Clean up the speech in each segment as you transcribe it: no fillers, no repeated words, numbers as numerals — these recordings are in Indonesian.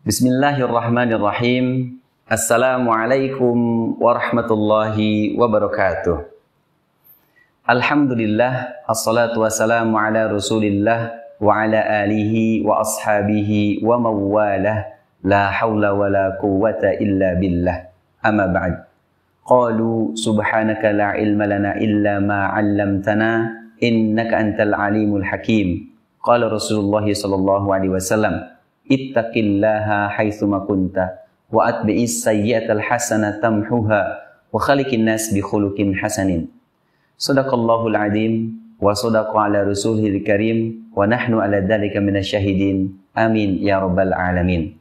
Bismillahirrahmanirrahim. Assalamualaikum warahmatullahi wabarakatuh. Alhamdulillah, assalatu wassalamu ala rasulillah wa ala alihi wa ashabihi wa mawalah. La hawla wa la quwwata illa billah. Amma ba'd. Qalu subhanaka la ilma lana illa ma 'allamtana innaka antal alimul hakim. Qala Rasulullah sallallahu alaihi wasallam, ittaqillaha haitsuma kunta wa atbi'is sayyi'atal hasanata tamhuha wa khaliqin nas bi khuluqin hasanin. Shadaqallahul azim wa shadaqa ala rasulihil karim wa nahnu ala dzalika minasyahidin. Amin ya rabbal alamin.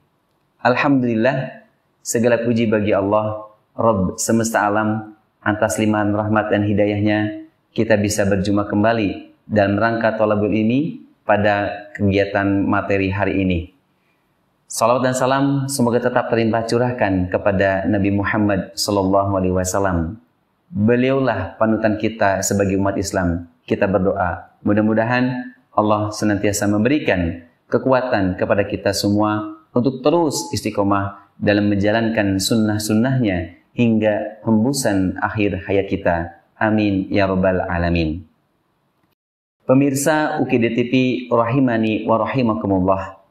Alhamdulillah, segala puji bagi Allah Rabb semesta alam. Atas limpahan rahmat dan hidayahnya kita bisa berjumpa kembali dalam rangka thalabul ilmi pada kegiatan materi hari ini. Salawat dan salam semoga tetap terlimpah curahkan kepada Nabi Muhammad sallallahu alaihi wasallam. Beliaulah panutan kita sebagai umat Islam. Kita berdoa, mudah-mudahan Allah senantiasa memberikan kekuatan kepada kita semua untuk terus istiqomah dalam menjalankan sunnah-sunnahnya hingga hembusan akhir hayat kita. Amin ya rabbal alamin. Pemirsa UKD TV rahimani wa rahimakumullah.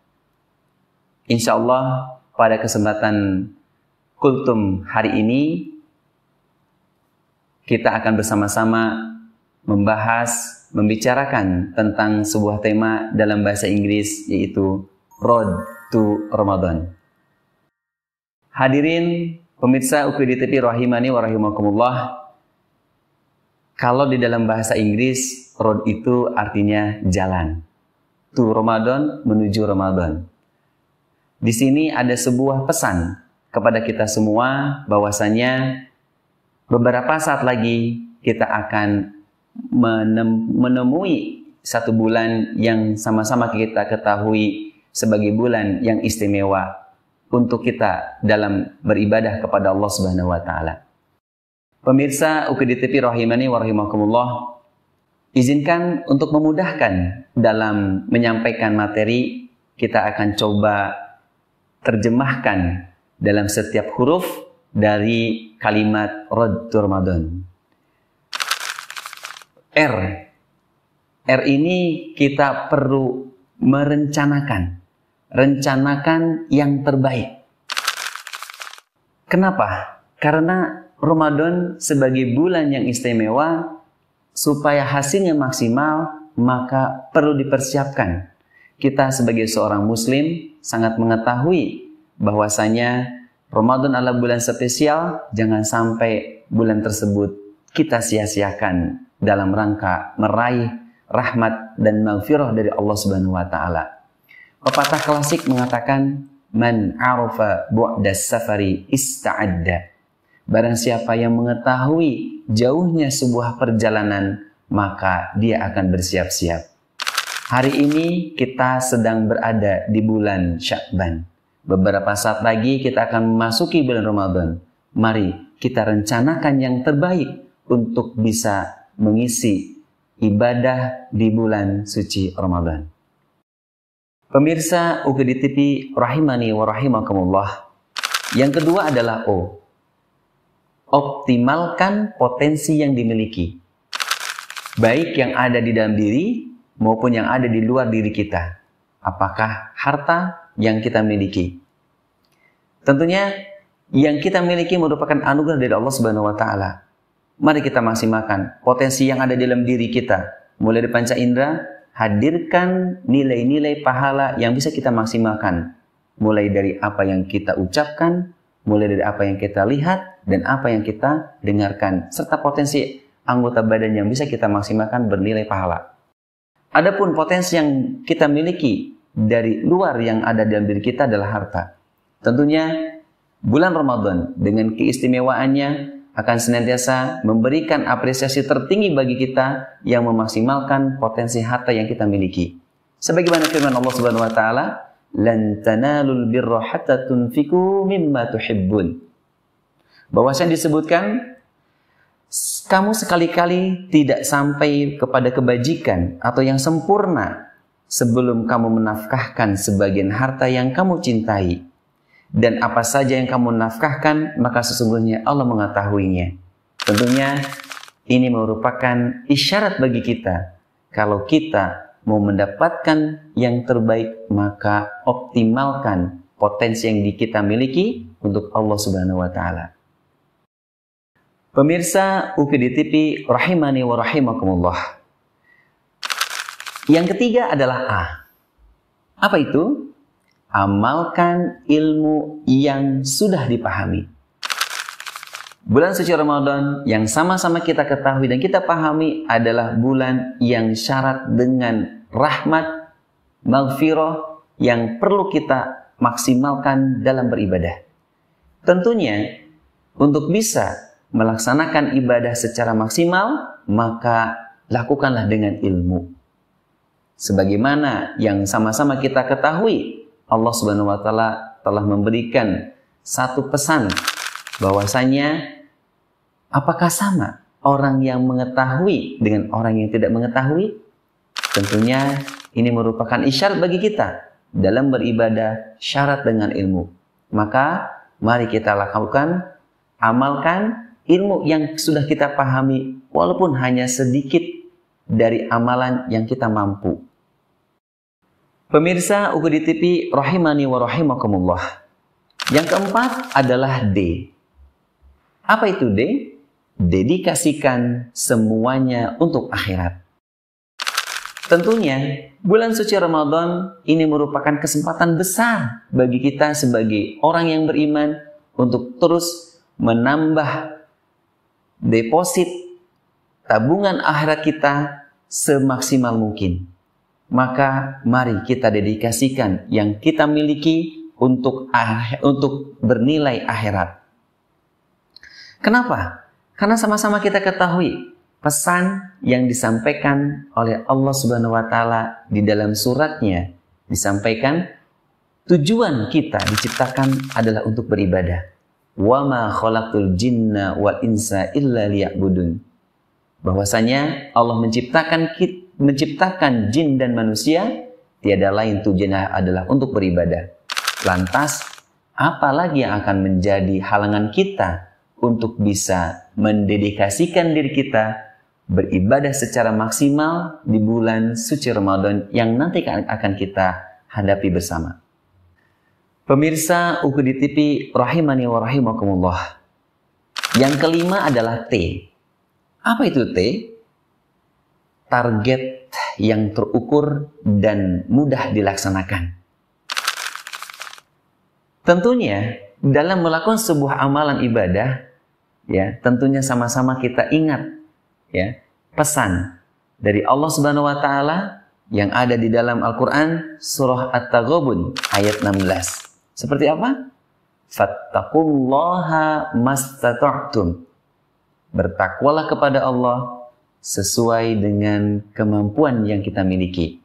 Insyaallah pada kesempatan kultum hari ini kita akan bersama-sama membicarakan tentang sebuah tema dalam bahasa Inggris, yaitu Road to Ramadan. Hadirin pemirsa UKD TV rahimani wa rahimakumullah. Kalau di dalam bahasa Inggris, road itu artinya jalan. To Ramadan, menuju Ramadan. Di sini ada sebuah pesan kepada kita semua bahwasanya beberapa saat lagi kita akan menemui satu bulan yang sama-sama kita ketahui sebagai bulan yang istimewa untuk kita dalam beribadah kepada Allah Subhanahu wa taala. Pemirsa UKD TV rahimani wa rahimakumullah, izinkan untuk memudahkan dalam menyampaikan materi, kita akan coba terjemahkan dalam setiap huruf dari kalimat Road to Ramadan. R ini kita perlu merencanakan yang terbaik. Kenapa? Karena Ramadan sebagai bulan yang istimewa, supaya hasilnya maksimal, maka perlu dipersiapkan. Kita sebagai seorang muslim sangat mengetahui bahwasanya Ramadan adalah bulan spesial. Jangan sampai bulan tersebut kita sia-siakan dalam rangka meraih rahmat dan maghfirah dari Allah Subhanahu wa taala. Pepatah klasik mengatakan, man arafa bu'das safari ista'adda. Barang siapa yang mengetahui jauhnya sebuah perjalanan, maka dia akan bersiap-siap. Hari ini kita sedang berada di bulan Sya'ban. Beberapa saat lagi kita akan memasuki bulan Ramadan. Mari kita rencanakan yang terbaik untuk bisa mengisi ibadah di bulan suci Ramadan. Pemirsa UKD TV rahimani wa rahimakumullah. Yang kedua adalah O. Optimalkan potensi yang dimiliki. Baik yang ada di dalam diri maupun yang ada di luar diri kita. Apakah harta yang kita miliki? Tentunya yang kita miliki merupakan anugerah dari Allah Subhanahu wa taala. Mari kita maksimalkan potensi yang ada dalam diri kita. Mulai dari panca indera, hadirkan nilai-nilai pahala yang bisa kita maksimalkan. Mulai dari apa yang kita ucapkan, mulai dari apa yang kita lihat, dan apa yang kita dengarkan. Serta potensi anggota badan yang bisa kita maksimalkan bernilai pahala. Adapun potensi yang kita miliki dari luar yang ada dalam diri kita adalah harta. Tentunya bulan Ramadan dengan keistimewaannya akan senantiasa memberikan apresiasi tertinggi bagi kita yang memaksimalkan potensi harta yang kita miliki. Sebagaimana firman Allah Subhanahu wa taala, lan tanalul birra hatta tunfiqu mimma tuhibbun. Bahwasanya disebutkan kamu sekali-kali tidak sampai kepada kebajikan atau yang sempurna sebelum kamu menafkahkan sebagian harta yang kamu cintai. dan apa saja yang kamu nafkahkan, maka sesungguhnya Allah mengetahuinya. Tentunya ini merupakan isyarat bagi kita. Kalau kita mau mendapatkan yang terbaik, maka optimalkan potensi yang kita miliki untuk Allah Subhanahu wa Ta'ala. Pemirsa UKD TV rahimani wa rahimakumullah. Yang ketiga adalah A. Apa itu? Amalkan ilmu yang sudah dipahami. Bulan suci Ramadan yang sama-sama kita ketahui dan kita pahami adalah bulan yang syarat dengan rahmat, maghfirah yang perlu kita maksimalkan dalam beribadah. Tentunya untuk bisa melaksanakan ibadah secara maksimal, maka lakukanlah dengan ilmu. Sebagaimana yang sama-sama kita ketahui, Allah Subhanahu wa Ta'ala telah memberikan satu pesan bahwasanya apakah sama orang yang mengetahui dengan orang yang tidak mengetahui? Tentunya ini merupakan isyarat bagi kita dalam beribadah syarat dengan ilmu. Maka mari kita lakukan, amalkan ilmu yang sudah kita pahami walaupun hanya sedikit dari amalan yang kita mampu. Pemirsa UKD TV rahimani wa rahimakumullah. Yang keempat adalah D. Apa itu D? Dedikasikan semuanya untuk akhirat. Tentunya bulan suci Ramadan ini merupakan kesempatan besar bagi kita sebagai orang yang beriman untuk terus menambah deposit tabungan akhirat kita semaksimal mungkin. Maka mari kita dedikasikan yang kita miliki untuk bernilai akhirat. Kenapa? Karena sama-sama kita ketahui pesan yang disampaikan oleh Allah Subhanahu wa Ta'ala di dalam suratnya disampaikan tujuan kita diciptakan adalah untuk beribadah. Wa ma khalaqtul jinna wal insa illa liya'budun. Bahwasanya Allah menciptakan jin dan manusia tiada lain tujuannya adalah untuk beribadah. Lantas, apalagi yang akan menjadi halangan kita untuk bisa mendedikasikan diri kita beribadah secara maksimal di bulan suci Ramadan yang nanti akan kita hadapi bersama. Pemirsa UKD TV rahimani wa rahimakumullah. Yang kelima adalah T. Apa itu T? Target yang terukur dan mudah dilaksanakan. Tentunya dalam melakukan sebuah amalan ibadah, ya, tentunya sama-sama kita ingat, ya, pesan dari Allah Subhanahu wa Ta'ala yang ada di dalam Al-Qur'an surah At-Taghabun ayat 16. Seperti apa? Fattaqullaha mastata'tum. Bertakwalah kepada Allah sesuai dengan kemampuan yang kita miliki.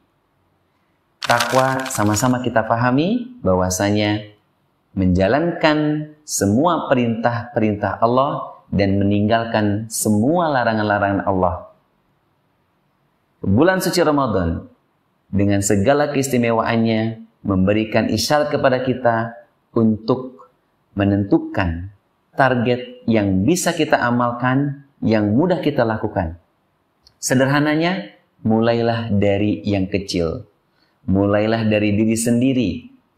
Takwa sama-sama kita pahami bahwasanya menjalankan semua perintah-perintah Allah dan meninggalkan semua larangan-larangan Allah. Bulan suci Ramadan dengan segala keistimewaannya memberikan isyarat kepada kita untuk menentukan target yang bisa kita amalkan, yang mudah kita lakukan. Sederhananya, mulailah dari yang kecil. Mulailah dari diri sendiri.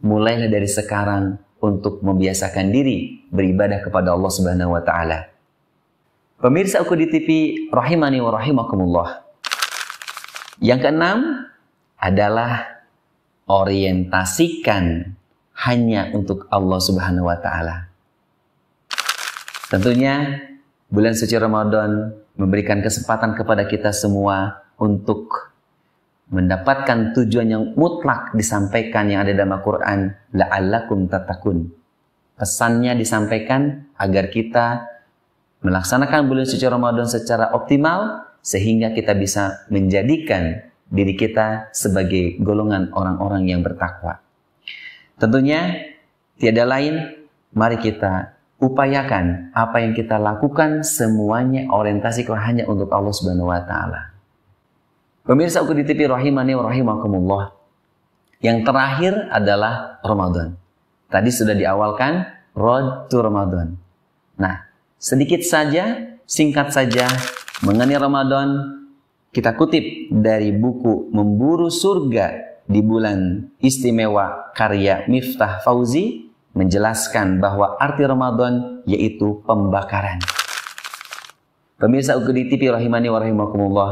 Mulailah dari sekarang untuk membiasakan diri beribadah kepada Allah Subhanahu wa Ta'ala. Pemirsa UKD TV rahimani wa rahimakumullah. Yang keenam adalah orientasikan hanya untuk Allah Subhanahu wa Ta'ala. Tentunya bulan suci Ramadan memberikan kesempatan kepada kita semua untuk mendapatkan tujuan yang mutlak disampaikan yang ada dalam Al-Quran, la'allakum tattaqun. Pesannya disampaikan agar kita melaksanakan bulan suci Ramadan secara optimal sehingga kita bisa menjadikan diri kita sebagai golongan orang-orang yang bertakwa. Tentunya tiada lain, mari kita upayakan apa yang kita lakukan semuanya orientasikan hanya untuk Allah Subhanahu wa Ta'ala. Pemirsa UKD TV rahimani wa rahimakumullah. Yang terakhir adalah Ramadan. Tadi sudah diawalkan Road to Ramadan. Nah, sedikit saja, singkat saja mengenai Ramadan, kita kutip dari buku Memburu Surga di Bulan Istimewa karya Miftah Fauzi, menjelaskan bahwa arti Ramadan yaitu pembakaran. Pemirsa UKD TV rahimani wa rahimakumullah,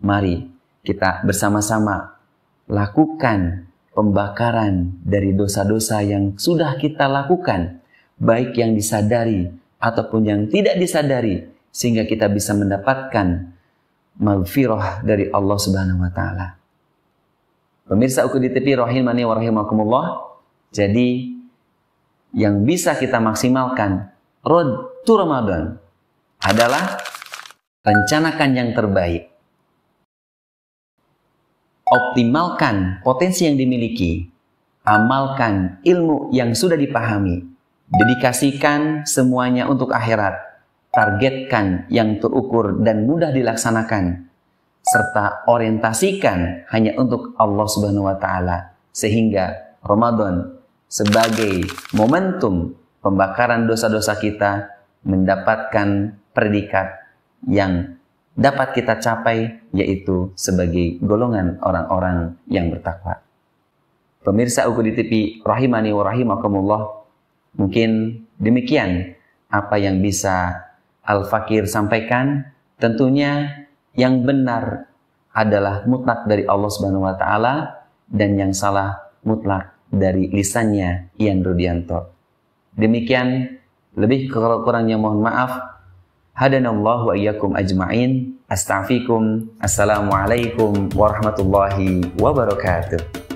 mari kita bersama-sama lakukan pembakaran dari dosa-dosa yang sudah kita lakukan, baik yang disadari ataupun yang tidak disadari, sehingga kita bisa mendapatkan maghfirah dari Allah Subhanahu wa taala. Pemirsa UKD TV rahimani wa rahimakumullah, jadi yang bisa kita maksimalkan road to Ramadan adalah rencanakan yang terbaik. Optimalkan potensi yang dimiliki. Amalkan ilmu yang sudah dipahami. Dedikasikan semuanya untuk akhirat. Targetkan yang terukur dan mudah dilaksanakan. Serta orientasikan hanya untuk Allah Subhanahu wa taala, sehingga Ramadan sebagai momentum pembakaran dosa-dosa kita mendapatkan predikat yang dapat kita capai, yaitu sebagai golongan orang-orang yang bertakwa. Pemirsa UKD TV rahimani wa rahimakumullah, mungkin demikian apa yang bisa Al-Fakir sampaikan. Tentunya yang benar adalah mutlak dari Allah Subhanahu wa taala, dan yang salah mutlak dari lisannya Ian Rudianto. Demikian, lebih kurangnya mohon maaf. Hadanallahu wa iyyakum ajma'in. Astaghfirukum. Assalamualaikum warahmatullahi wabarakatuh.